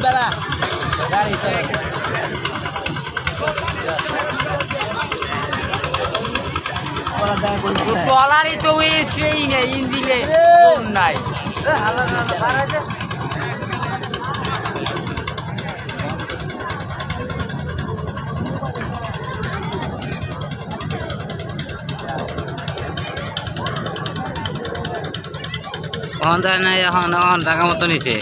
বেড়া গাড়ি চলে ট্রলারই তো সেই নেই ইঞ্জিনে নাই এখন যায় না এখন টাকা মতো নিচে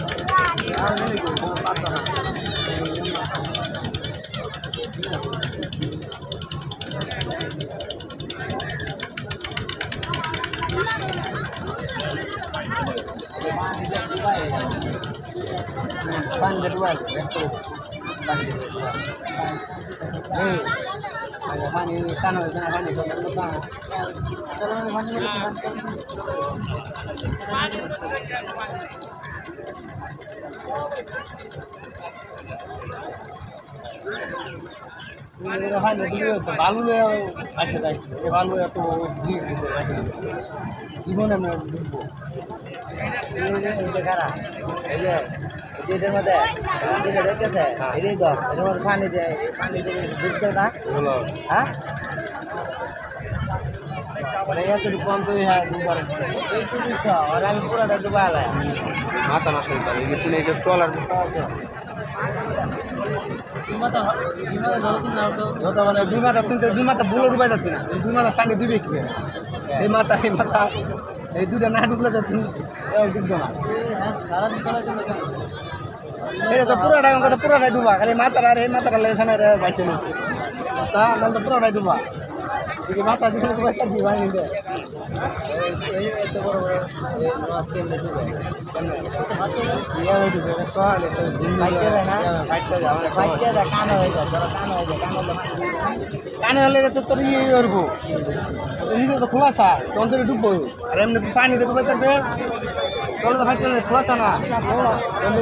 ভালো আসে ভালো এত জীবনে আমরা বুঝবো এই যে এটার মধ্যে যেটা দেখতেছে এটাই তো এটার মধ্যে পানি দিয়ে বুঝতে না হ্যাঁ এতটুকু কম তো আমি পুরোটা ডুবা এলাই মাথা নষ্ট তুমি এই যে ট্রলার মানে দুই মাথা বুলো ডুবাই যাচ্ছে না দুই মাথা পানি দিবে কি এই মাথা এই দুটা না ডুবলে যাচ্ছে ডুবতো না এটা তো পুরোটাই ডুবা খালি মাথাটা আর এই মাথাটা লেগেছে না বাইশে নাহলে তো পুরোটাই ডুবা মাথা ডুবাই দিবা কিন্তু কানে হলে তো তোর ইয়ে করবো নিজে তো খোলাসা তখন তো ডুববো আর এমনি পানি তো ডুবে থাকবে তখন তো ফাইটে খোলাসা না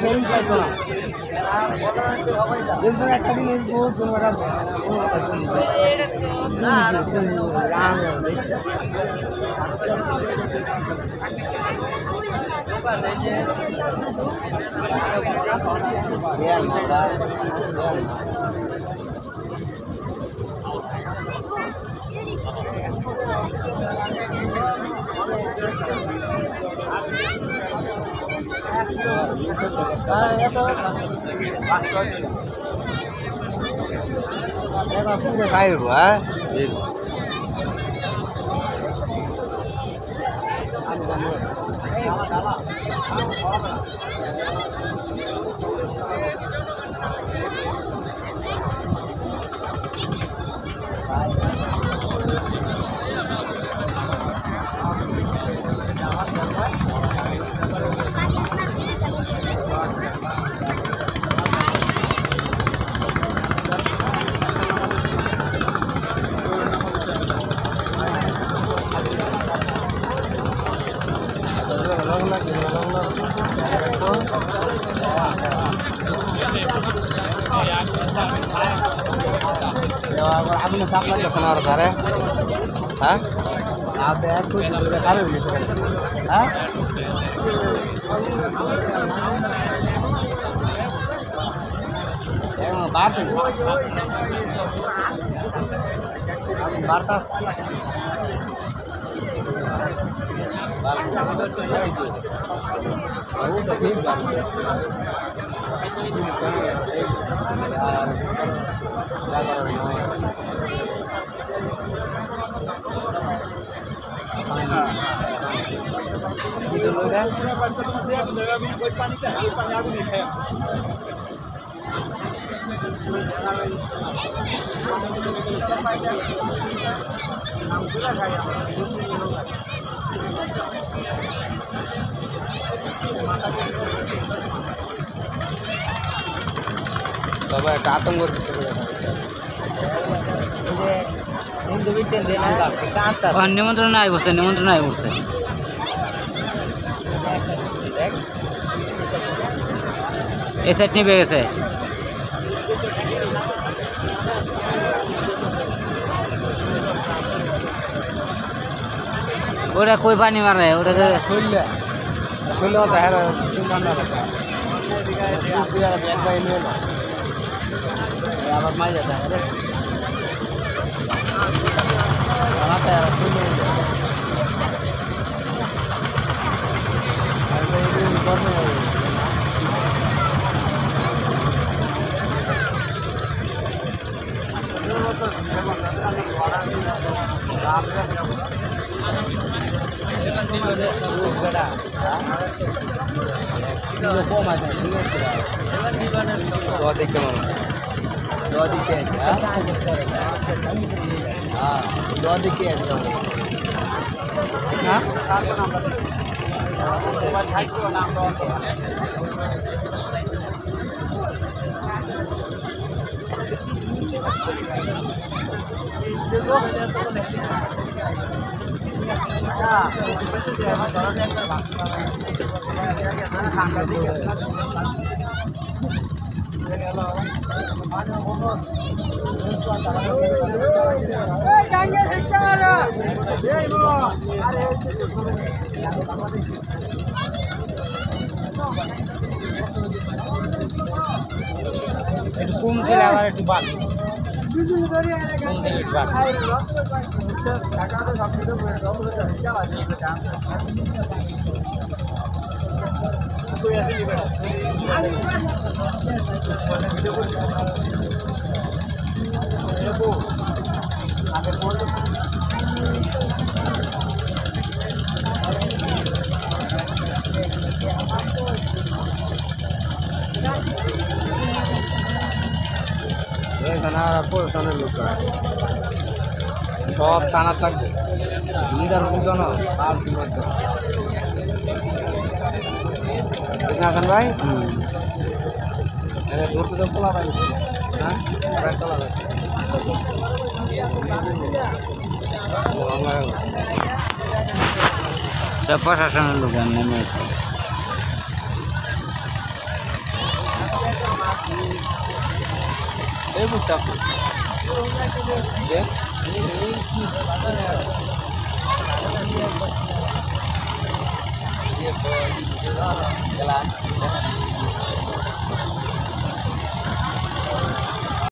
এই পাইতো না একটা দিন খাই হ্যাঁ আগুনে চাপ লাগতেছে না ওর ধারে হ্যাঁ হ্যাঁ বার্তা সবাই একটা আতঙ্ক নিমন্ত্রণ আই বসে এই সেট নিয়ে গেছে ওটা কই পানি মারে ওটাকে শুনলে তো হ্যাঁ ঠান্ডা লাগা একবার নিয়ে না আবার মাই যেতে রে মাথা আর শুনলে একটু কম ছিল আবার একটু বাদ কম থেকে একটু বাদ সব টানা থাকবে লিডার বুঝো না আর কি বলতো হাসান ভাই ধরতে তো পোলা পাই হ্যাঁ সব প্রশাসনের লোক নেমেছে এই বুঝতে আপনি